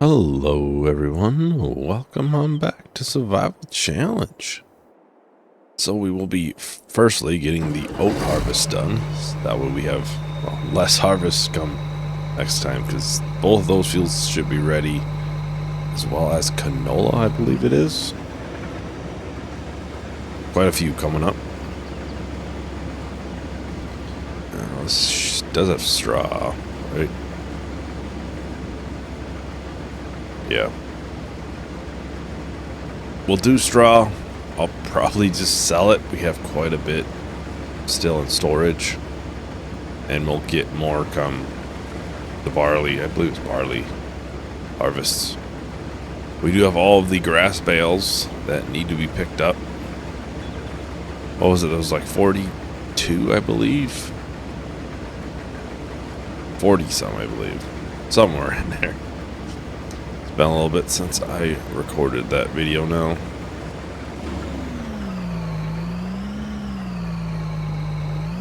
Hello everyone, welcome on back to Survival Challenge. So we will be firstly getting the oat harvest done. So that way we have less harvest come next time, because both of those fields should be ready, as well as canola, I believe it is. Quite a few coming up. This does have straw, right? Yeah. We'll do straw. I'll probably just sell it. We have quite a bit still in storage. And we'll get more come the barley. I believe it's barley harvests. We do have all of the grass bales that need to be picked up. What was it? It was like 42, I believe. 40 some, I believe. Somewhere in there. It's been a little bit since I recorded that video now.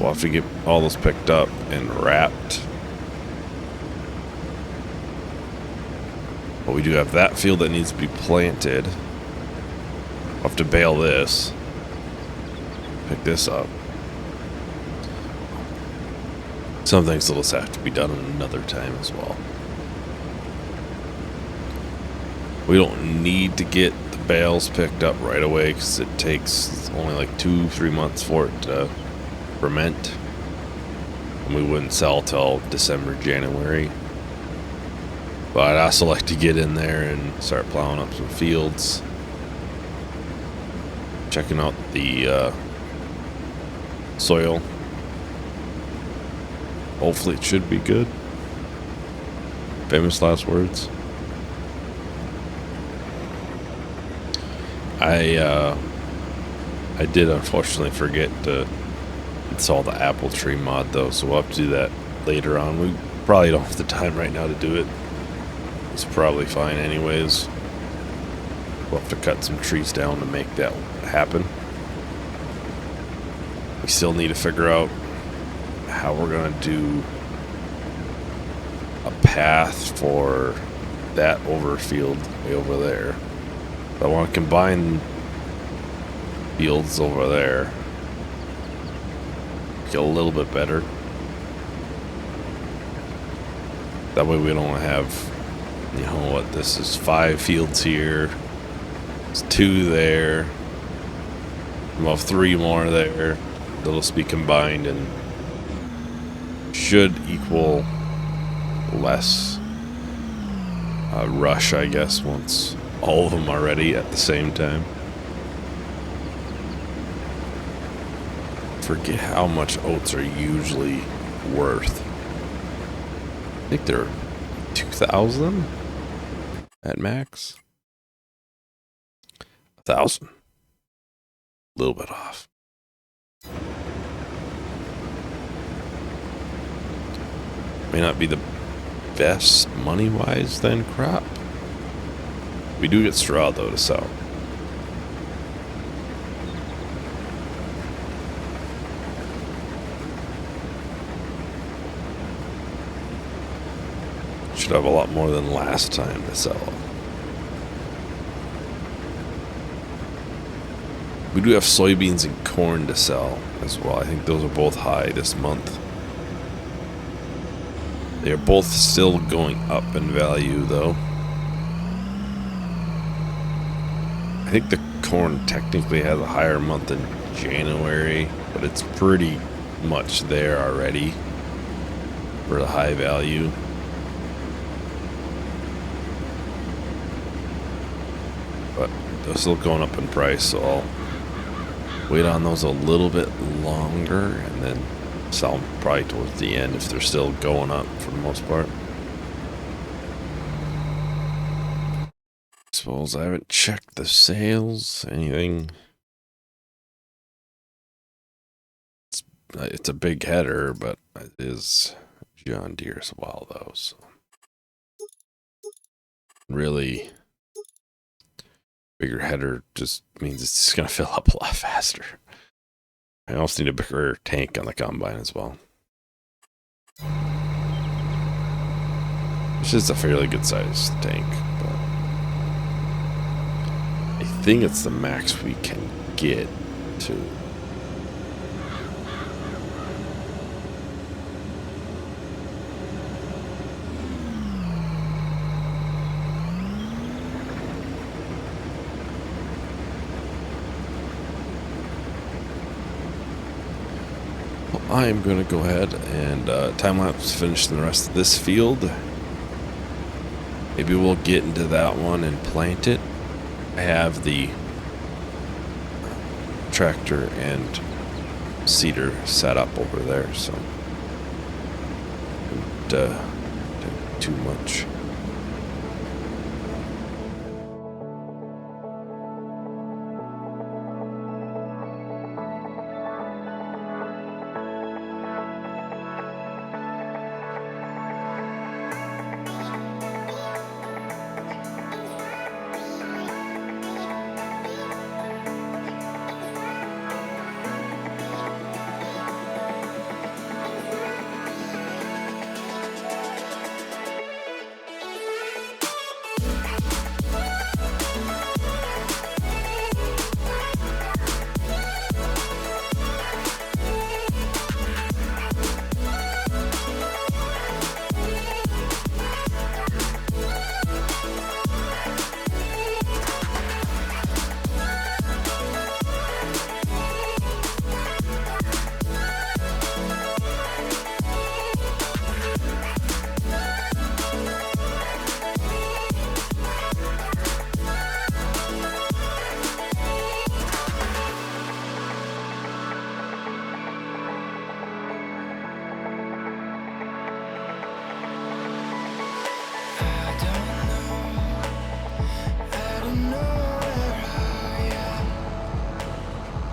We'll have to get all those picked up and wrapped. But we do have that field that needs to be planted. We'll have to bale this. Pick this up. Some things will just have to be done another time as well. We don't need to get the bales picked up right away because it takes only like 2-3 months for it to ferment. And we wouldn't sell till December, January. But I'd also like to get in there and start plowing up some fields. Checking out the soil. Hopefully it should be good. Famous last words. I did unfortunately forget to install the apple tree mod though, so we'll have to do that later on. We probably don't have the time right now to do it. It's probably fine anyways. We'll have to cut some trees down to make that happen. We still need to figure out how we're gonna do a path for that overfield way over there. I want to combine fields over there. Get a little bit better. That way we don't have, you know what, this is 5 fields here. It's 2 there. We'll have 3 more there. That'll just be combined and should equal less rush, I guess, once all of them are ready at the same time. Forget how much oats are usually worth. I think they're 2,000 at max. 1,000. A little bit off. May not be the best money-wise then crop. We do get straw though to sell. Should have a lot more than last time to sell. We do have soybeans and corn to sell as well. I think those are both high this month. They are both still going up in value though. I think the corn technically has a higher month in January, but it's pretty much there already for the high value. But they're still going up in price, so I'll wait on those a little bit longer and then sell them probably towards the end if they're still going up for the most part. Suppose I haven't checked the sales, anything. It's a big header, but it is John Deere as well though, so really bigger header just means it's just gonna fill up a lot faster. I also need a bigger tank on the combine as well. Which is a fairly good sized tank, think it's the max we can get to. I am going to go ahead and time-lapse finish the rest of this field. Maybe we'll get into that one and plant it. I have the tractor and seeder set up over there, so don't do too much.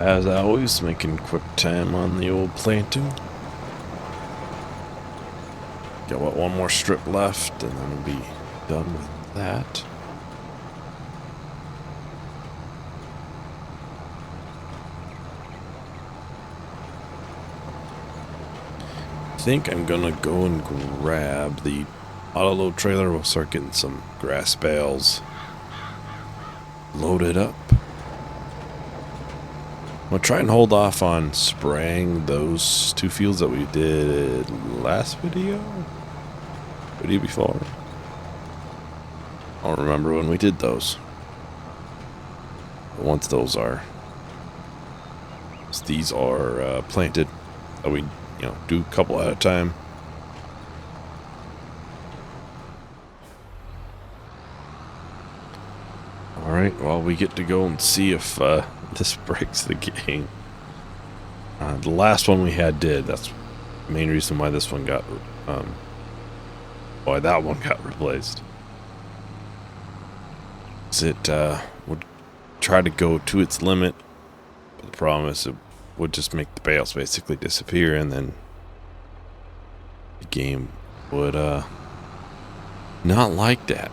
As always, making quick time on the old planting. Got what, one more strip left, and then we'll be done with that. I think I'm gonna go and grab the auto-load trailer. We'll start getting some grass bales loaded up. I'm going to try and hold off on spraying those two fields that we did last video before. I don't remember when we did those. But once those are, these are planted, we do a couple at a time. All right, well, we get to go and see if this breaks the game. The last one we had did. That's the main reason why this one got, why that one got replaced. It would try to go to its limit, but the problem is it would just make the bales basically disappear, and then the game would not like that.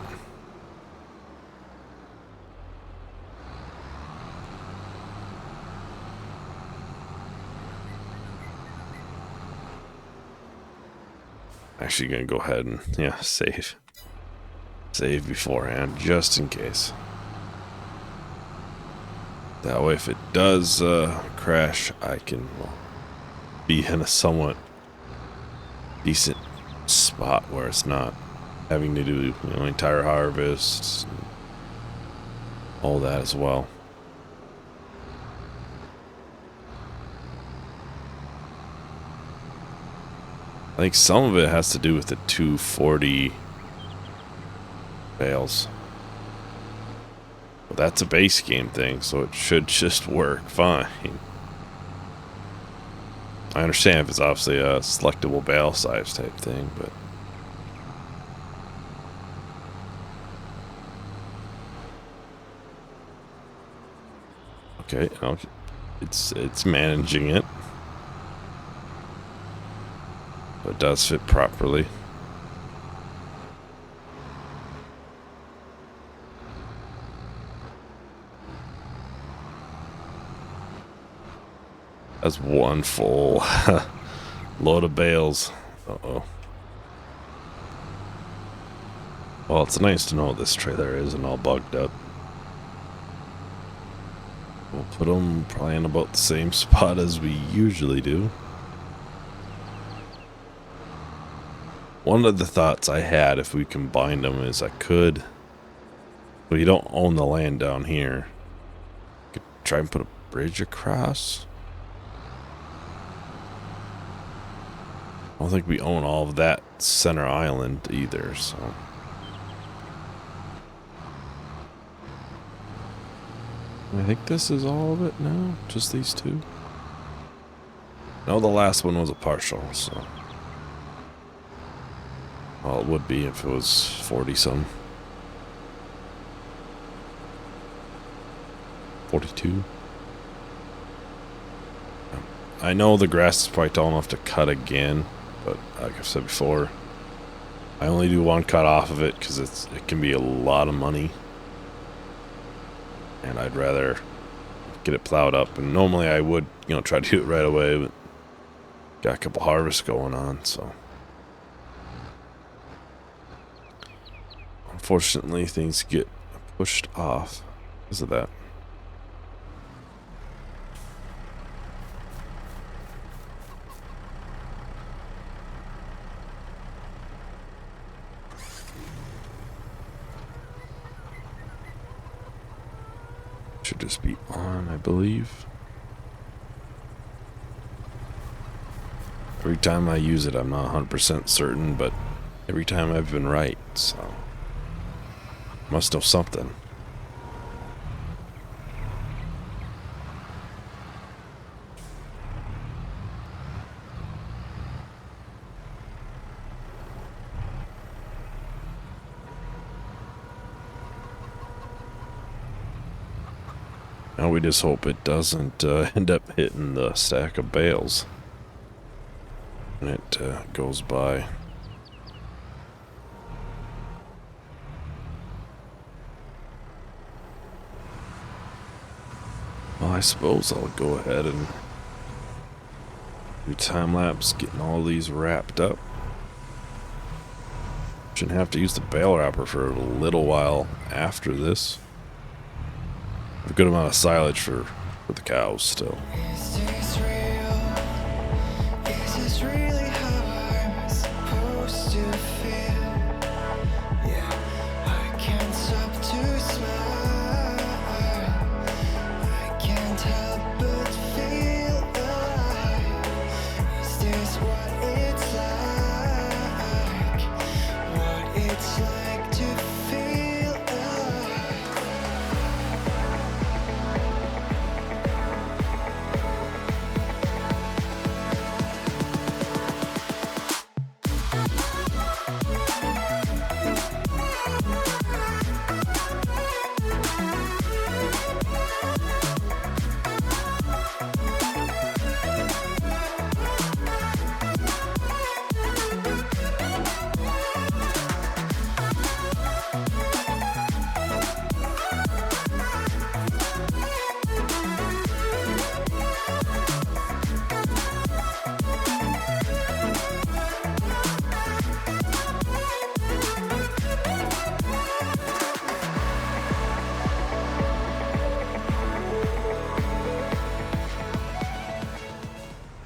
Actually gonna go ahead and save beforehand just in case. That way if it does crash, I can be in a somewhat decent spot where it's not having to do entire harvests and all that as well. I think some of it has to do with the 240 bales. But that's a base game thing, so it should just work fine. I understand if it's obviously a selectable bale size type thing, but okay, it's managing it. It does fit properly. That's one full load of bales. Uh-oh. Well, it's nice to know this trailer isn't all bugged up. We'll put them probably in about the same spot as we usually do. One of the thoughts I had if we combined them is I could, but you don't own the land down here. I could try and put a bridge across. I don't think we own all of that center island either, so. I think this is all of it now, just these two. No, the last one was a partial, so. Well, it would be if it was 40 some. 42. I know the grass is probably tall enough to cut again, but like I've said before, I only do one cut off of it because it can be a lot of money. And I'd rather get it plowed up. And normally I would, try to do it right away, but got a couple harvests going on, so. Unfortunately, things get pushed off because of that. Should just be on, I believe. Every time I use it, I'm not 100% certain, but every time I've been right, so. Must know something. Now we just hope it doesn't end up hitting the stack of bales when it goes by. Well, I suppose I'll go ahead and do time lapse getting all these wrapped up. Shouldn't have to use the bale wrapper for a little while after this. A good amount of silage for the cows still. Is this real? Is this really how I'm supposed to feel? Yeah, I can't stop to smile. I can't help but feel alive. Is this what it's like? What it's like to feel alive?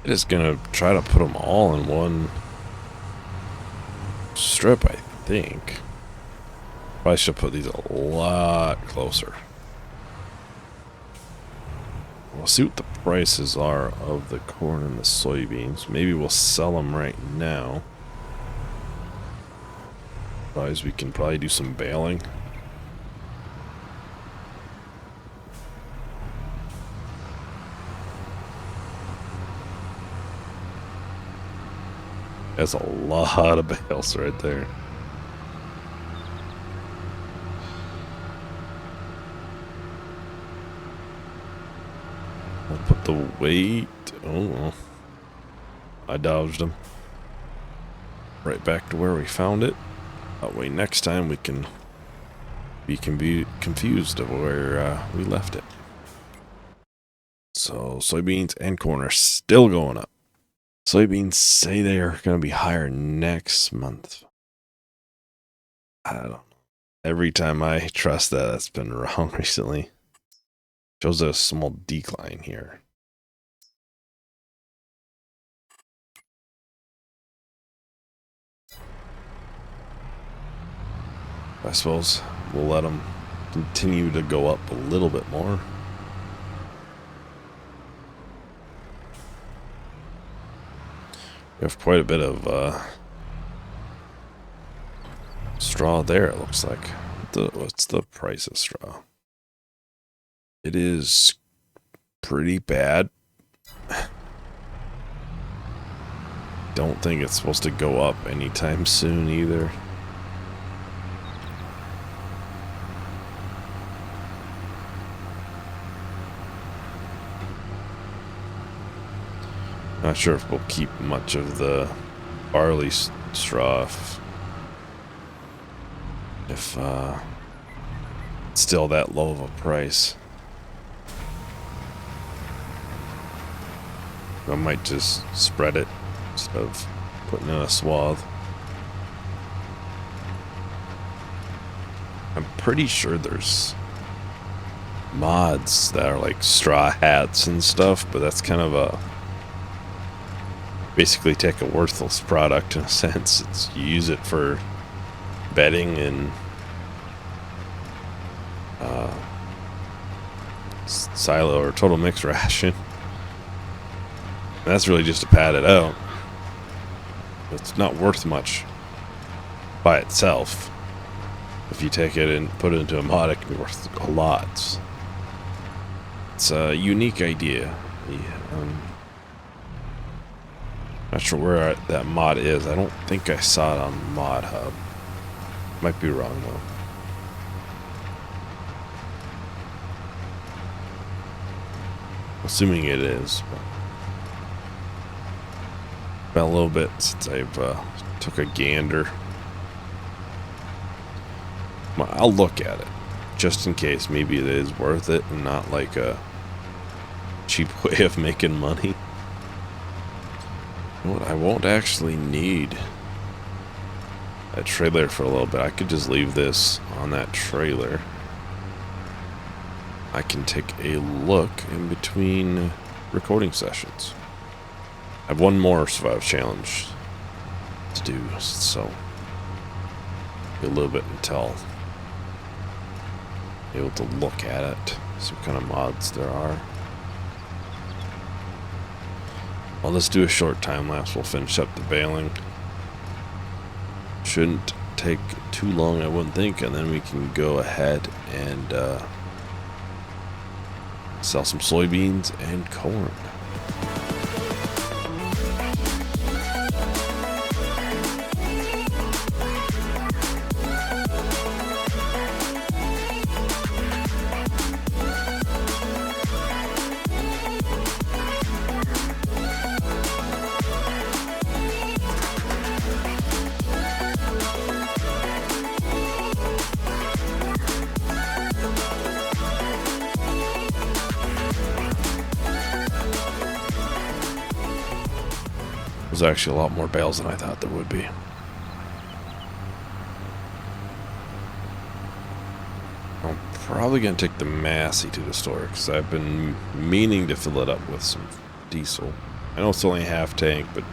Just gonna try to put them all in one strip, I think. Probably should put these a lot closer. We'll see what the prices are of the corn and the soybeans. Maybe we'll sell them right now. Otherwise, we can probably do some baling. That's a lot of bales right there. I'll put the weight. Oh, well. I dodged them. Right back to where we found it. That way next time we can be confused of where we left it. So soybeans and corn are still going up. Soybeans say they are going to be higher next month. I don't know. Every time I trust that, that's been wrong recently. Shows a small decline here. I suppose we'll let them continue to go up a little bit more. We have quite a bit of straw there, it looks like. What's the price of straw? It is pretty bad. Don't think it's supposed to go up anytime soon either. Not sure if we'll keep much of the barley straw if it's still that low of a price. I might just spread it instead of putting in a swath. I'm pretty sure there's mods that are like straw hats and stuff, but that's kind of a basically take a worthless product in a sense. You use it for bedding and silo or total mix ration. And that's really just to pad it out. It's not worth much by itself. If you take it and put it into a mod, it can be worth a lot. It's a unique idea. Not sure where that mod is. I don't think I saw it on Mod Hub. Might be wrong though. Assuming it is. Been a little bit since I've took a gander. Well, I'll look at it just in case. Maybe it is worth it and not like a cheap way of making money. You know what? I won't actually need a trailer for a little bit. I could just leave this on that trailer. I can take a look in between recording sessions. I have one more survival challenge to do, so a little bit until I'm able to look at it, see what kind of mods there are. Well, let's do a short time lapse. We'll finish up the baling. Shouldn't take too long, I wouldn't think, and then we can go ahead and sell some soybeans and corn. There's actually a lot more bales than I thought there would be. I'm probably going to take the Massey to the store because I've been meaning to fill it up with some diesel. I know it's only half tank, but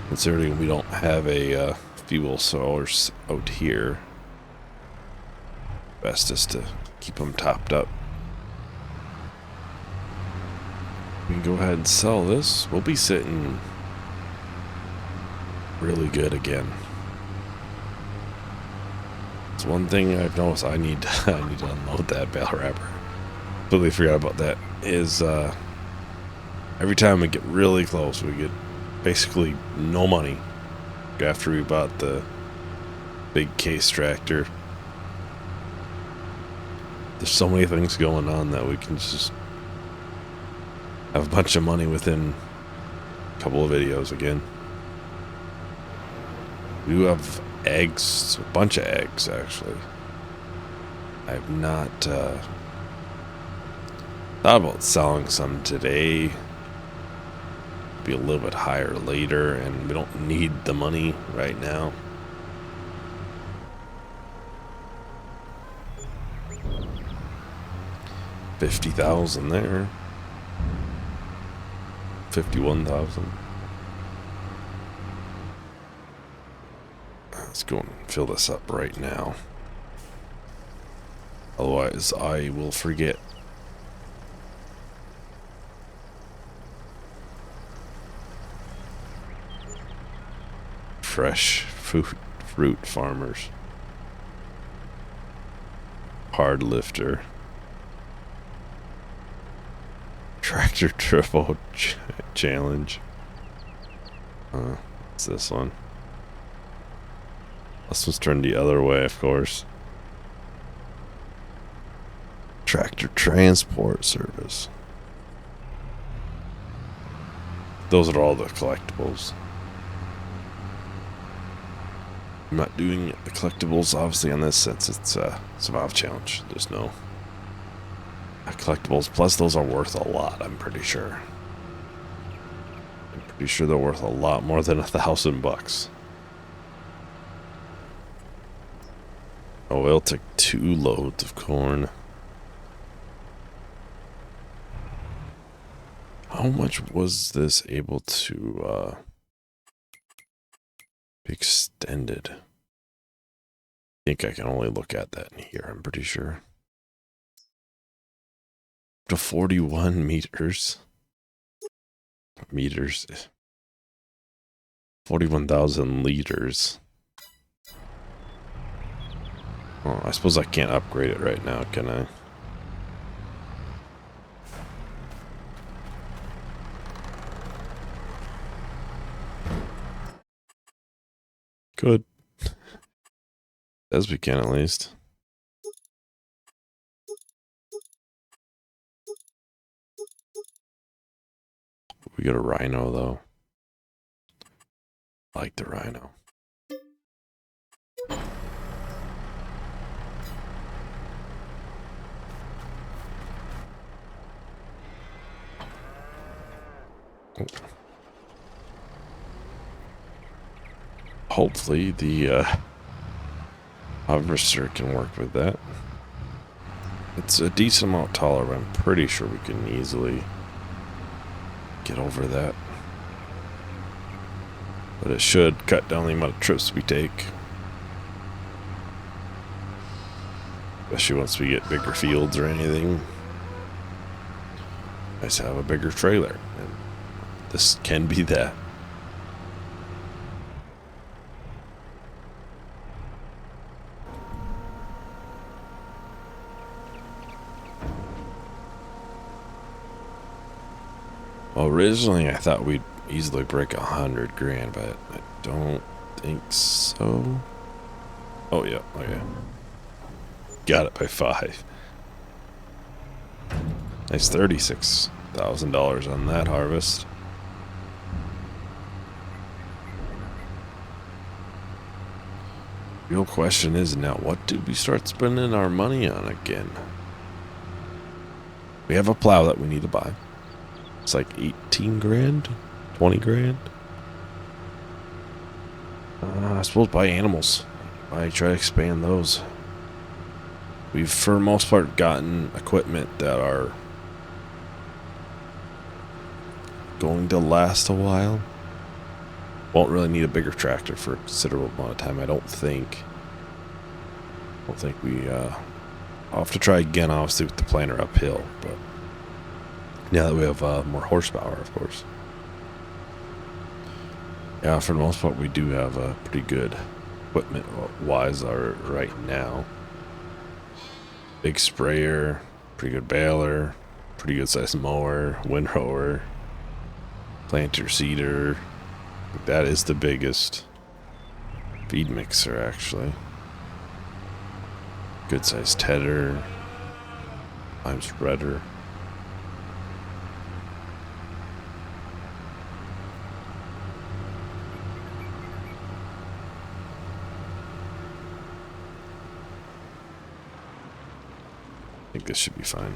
considering we don't have a fuel source out here, best is to keep them topped up. We can go ahead and sell this. We'll be sitting really good again. It's one thing I've noticed. I need to unload that bale wrapper. Completely forgot about that. Is every time we get really close, we get basically no money after we bought the big case tractor. There's so many things going on that we can just have a bunch of money within a couple of videos again. We do have eggs, a bunch of eggs actually. I have not thought about selling some today. Be a little bit higher later, and we don't need the money right now. 50,000 there. 51,000. Let's go and fill this up right now. Otherwise, I will forget. Fresh fruit farmers. Hard lifter. Tractor turbo challenge. What's this one? This one's turned the other way, of course. Tractor transport service. Those are all the collectibles. I'm not doing the collectibles, obviously, on this since it's a survival challenge. There's no collectibles. Plus, those are worth a lot, I'm pretty sure. I'm pretty sure they're worth a lot more than $1,000. Oh, it'll take 2 loads of corn. How much was this able to be extended? I think I can only look at that in here, I'm pretty sure. To 41 meters. 41,000 liters. Oh, I suppose I can't upgrade it right now, can I? Good. As we can, at least. We got a rhino, though. I like the rhino. Oh. Hopefully the harvester can work with that. It's a decent amount taller, but I'm pretty sure we can easily get over that. But it should cut down the amount of trips we take. Especially once we get bigger fields or anything. Nice to have a bigger trailer. And this can be that. Well, originally I thought we'd easily break 100 grand, but I don't think so. Oh yeah, okay. Got it by 5. Nice $36,000 on that harvest. Real question is now, what do we start spending our money on again? We have a plow that we need to buy. It's like 18 grand, 20 grand. I suppose buy animals. I try to expand those. We've, for the most part, gotten equipment that are going to last a while. Won't really need a bigger tractor for a considerable amount of time, I don't think. I'll have to try again, obviously, with the planter uphill, but now that we have more horsepower, of course. Yeah, for the most part, we do have a pretty good equipment-wise right now. Big sprayer, pretty good baler, pretty good sized mower, windrower, planter seeder. That is the biggest feed mixer, actually. Good sized tedder, lime spreader. I think this should be fine.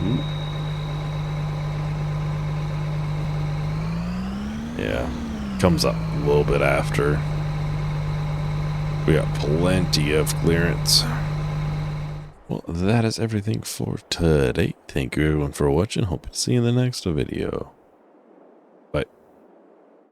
Ooh. Yeah, comes up a little bit after. We got plenty of clearance. Well, that is everything for today. Thank you everyone for watching. Hope to see you in the next video.